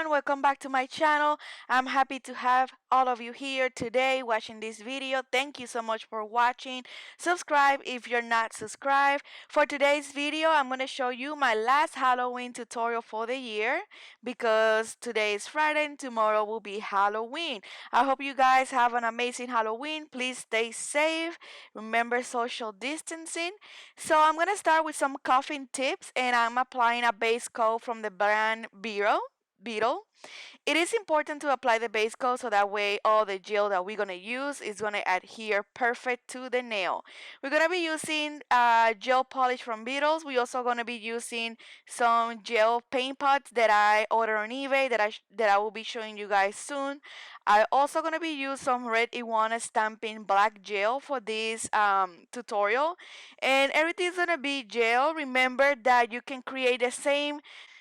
everyone, welcome back to my channel. I'm happy to have all of you here today watching this video. Thank you so much for watching. Subscribe if you're not subscribed. For today's video, I'm going to show you my last Halloween tutorial for the year because today is Friday and tomorrow will be Halloween. I hope you guys have an amazing Halloween. Please stay safe. Remember social distancing. So I'm going to start with some coughing tips, and I'm applying a base coat from the brand Beetle. It is important to apply the base coat so that way all the gel that we're going to use is going to adhere perfect to the nail. We're going to be using gel polish from Beetles. We're also going to be using some gel paint pots that I ordered on eBay that I will be showing you guys soon. I also going to be using some red iguana stamping black gel for this tutorial, and everything's going to be gel. Remember that you can create the same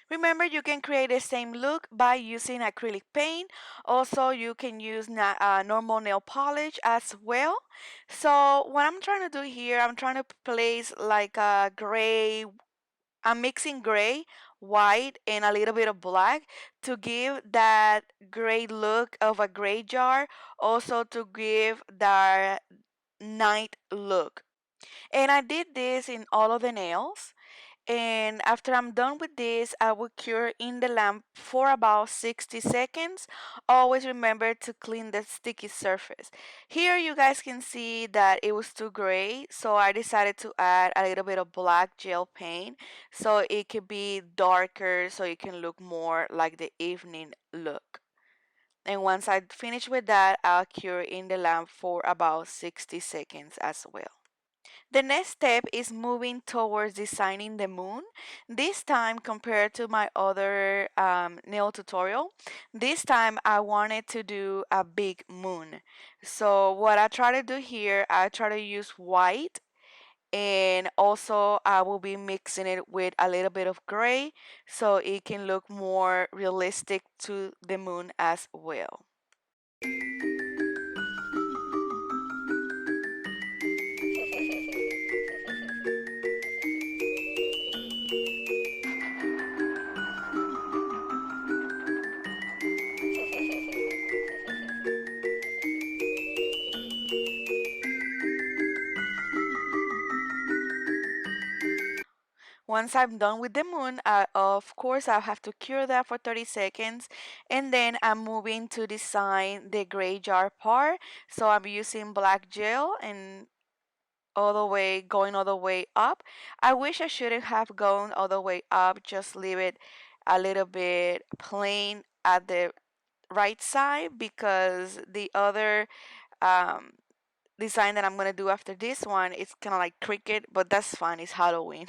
Remember, you can create the same look by using acrylic paint. Also, you can use normal nail polish as well. So what I'm trying to do here, I'm trying to place like a gray, I'm mixing gray, white, and a little bit of black to give that gray look of a gray jar, also to give that night look. And I did this in all of the nails. And after I'm done with this, I will cure in the lamp for about 60 seconds. Always remember to clean the sticky surface. Here you guys can see that it was too gray, so I decided to add a little bit of black gel paint so it could be darker, so it can look more like the evening look. And once I finish with that, I'll cure in the lamp for about 60 seconds as well. The next step is moving towards designing the moon. This time, compared to my other nail tutorial, this time I wanted to do a big moon. So what I try to do here, I try to use white, and also I will be mixing it with a little bit of gray so it can look more realistic to the moon as well. Once I'm done with the moon, of course, I'll have to cure that for 30 seconds. And then I'm moving to design the gray jar part. So I'm using black gel and going all the way up. I wish I shouldn't have gone all the way up. Just leave it a little bit plain at the right side because the other um, design that I'm gonna do after this one it's kind of like cricket, but that's fine. It's Halloween.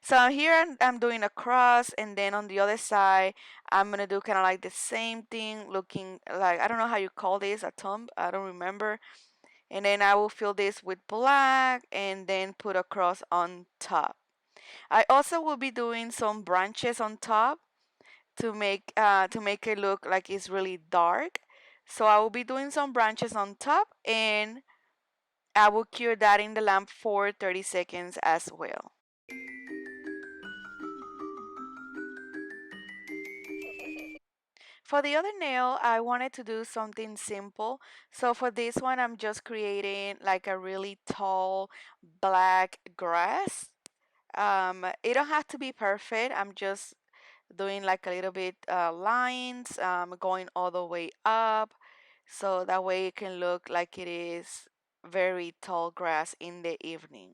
So here I'm doing a cross, and then on the other side I'm gonna do kind of like the same thing, looking like, I don't know how you call this, a thumb. I don't remember. And then I will fill this with black and then put a cross on top. I also will be doing some branches on top to make it look like it's really dark. So I will be doing some branches on top, and I will cure that in the lamp for 30 seconds as well. For the other nail, I wanted to do something simple. So for this one, I'm just creating like a really tall black grass. It don't have to be perfect. I'm just doing like a little bit lines, going all the way up. So that way it can look like it is very tall grass in the evening.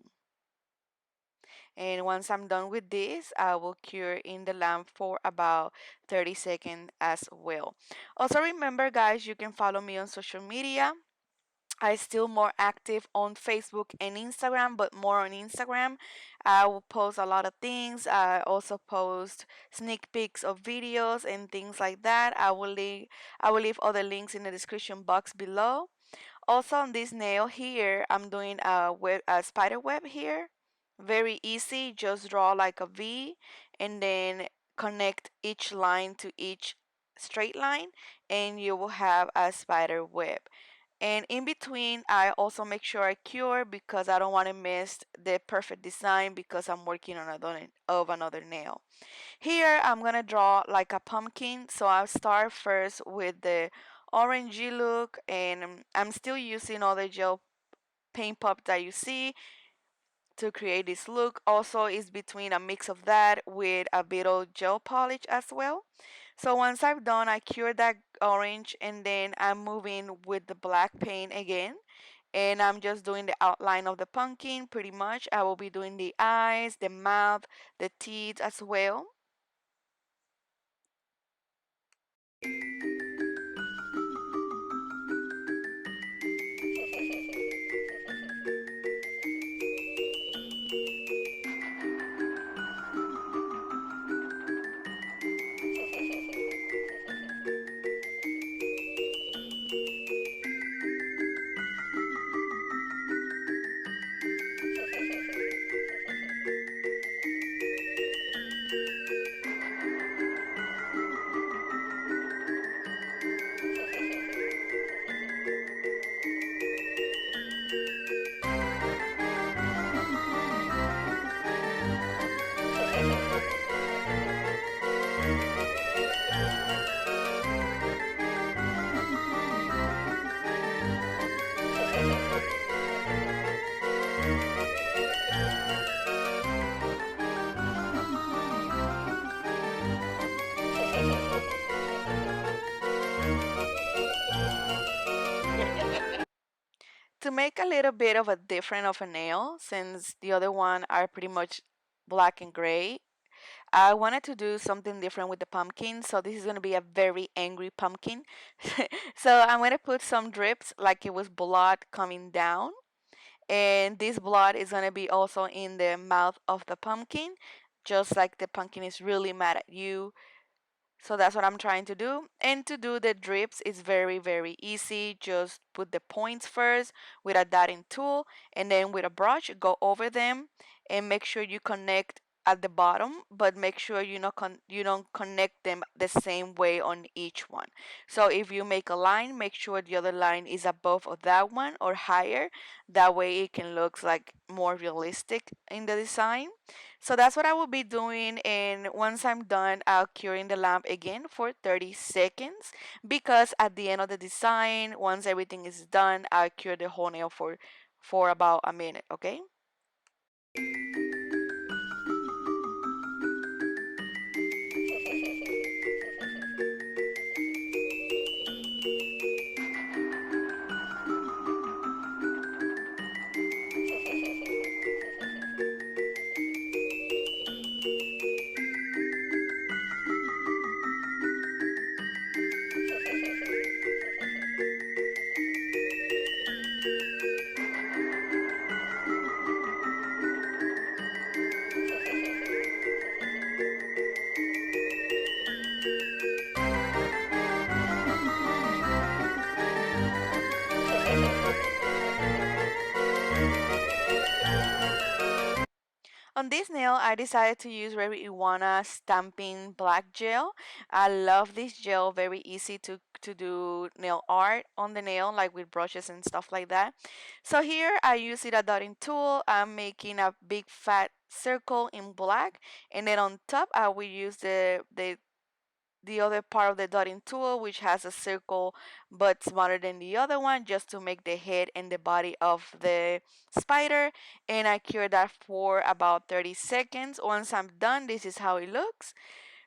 And once I'm done with this, I will cure in the lamp for about 30 seconds as well. Also remember guys, you can follow me on social media. I still more active on Facebook and Instagram, but more on Instagram. I will post a lot of things. I also post sneak peeks of videos and things like that. I will leave all the links in the description box below. Also on this nail here, I'm doing a spider web here. Very easy, just draw like a V and then connect each line to each straight line and you will have a spider web. And in between, I also make sure I cure because I don't want to miss the perfect design because I'm working on another nail. Here, I'm going to draw like a pumpkin. So I'll start first with the orangey look, and I'm still using all the gel paint pop that you see to create this look. Also, is between a mix of that with a bit of gel polish as well. So once I've done, I cure that orange and then I'm moving with the black paint again. And I'm just doing the outline of the pumpkin pretty much. I will be doing the eyes, the mouth, the teeth as well. To make a little bit of a different of a nail, since the other one are pretty much black and gray, I wanted to do something different with the pumpkin, so this is going to be a very angry pumpkin. So I'm going to put some drips like it was blood coming down, and this blood is going to be also in the mouth of the pumpkin, just like the pumpkin is really mad at you. So that's what I'm trying to do. And to do the drips is very, very easy. Just put the points first with a dotting tool and then with a brush, go over them and make sure you connect at the bottom, but make sure you don't connect them the same way on each one. So if you make a line, make sure the other line is above of that one or higher. That way it can look like more realistic in the design. So that's what I will be doing, and once I'm done, I'll curing the lamp again for 30 seconds because at the end of the design, once everything is done, I'll cure the whole nail for about a minute, okay? On this nail, I decided to use Rabbit Iguana Stamping Black Gel. I love this gel, very easy to do nail art on the nail, like with brushes and stuff like that. So here I use it a dotting tool. I'm making a big fat circle in black, and then on top I will use the other part of the dotting tool, which has a circle but smaller than the other one, just to make the head and the body of the spider. And I cure that for about 30 seconds. Once I'm done, this is how it looks.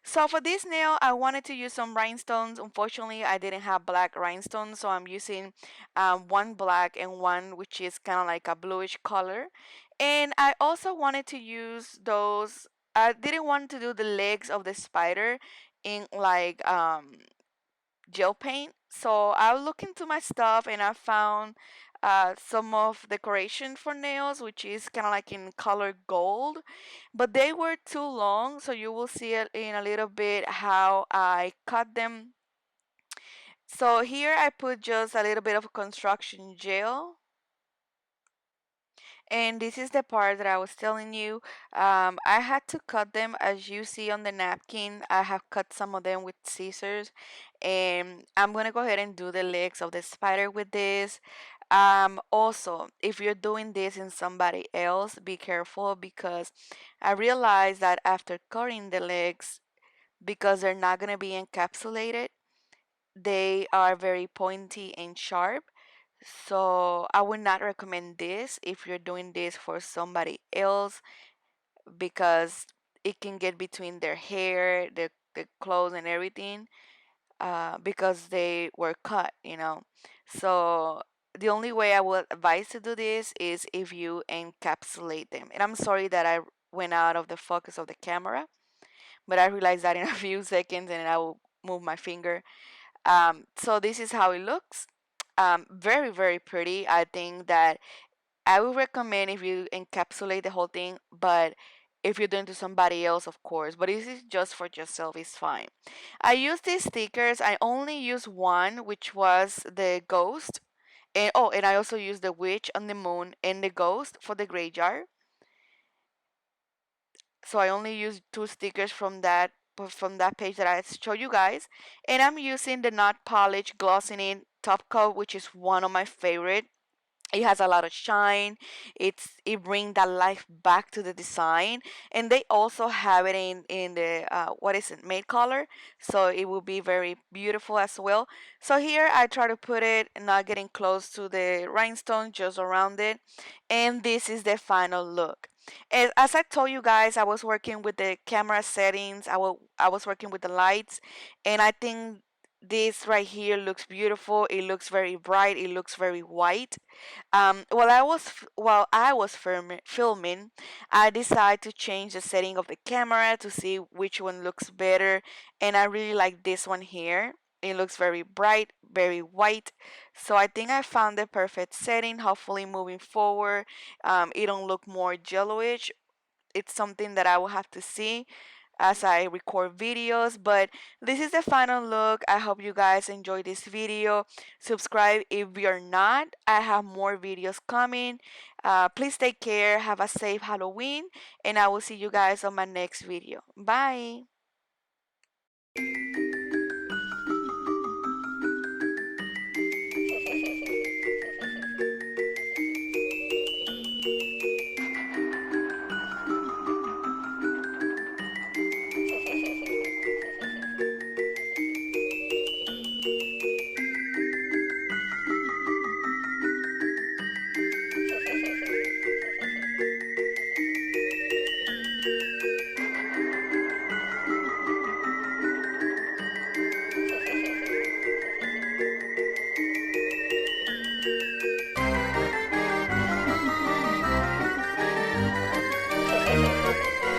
So for this nail, I wanted to use some rhinestones. Unfortunately, I didn't have black rhinestones, so I'm using one black and one which is kind of like a bluish color. And I also wanted to use those. I didn't want to do the legs of the spider in like gel paint. So I looked into my stuff and I found some of decoration for nails, which is kind of like in color gold, but they were too long. So you will see it in a little bit how I cut them. So here I put just a little bit of construction gel And this is the part that I was telling you. I had to cut them as you see on the napkin. I have cut some of them with scissors. And I'm going to go ahead and do the legs of the spider with this. Also, if you're doing this in somebody else, be careful because I realized that after cutting the legs, because they're not going to be encapsulated, they are very pointy and sharp. So I would not recommend this if you're doing this for somebody else because it can get between their hair, the clothes, and everything because they were cut. So the only way I would advise to do this is if you encapsulate them. And I'm sorry that I went out of the focus of the camera, but I realized that in a few seconds and I will move my finger. So this is how it looks. Very, very pretty. I think that I would recommend if you encapsulate the whole thing, but if you're doing to somebody else, of course. But if it's just for yourself, it's fine. I use these stickers. I only use one, which was the ghost. And I also use the witch on the moon and the ghost for the graveyard. So I only use two stickers from that page that I showed you guys. And I'm using the Not Polish Glossing In Top Coat, which is one of my favorite. It has a lot of shine. It brings that life back to the design, and they also have it in the what is it, matte color, so it will be very beautiful as well. So here I try to put it not getting close to the rhinestone, just around it, and this is the final look. As I told you guys, I was working with the camera settings. I was working with the lights, and I think this right here looks beautiful. It looks very bright. It looks very white. While I was filming, I decided to change the setting of the camera to see which one looks better, and I really like this one here. It looks very bright, very white. So I think I found the perfect setting. Hopefully, moving forward, it don't look more yellowish. It's something that I will have to see as I record videos. But this is the final look. I hope you guys enjoyed this video. Subscribe if you're not. I have more videos coming. Please take care. Have a safe Halloween. And I will see you guys on my next video. Bye.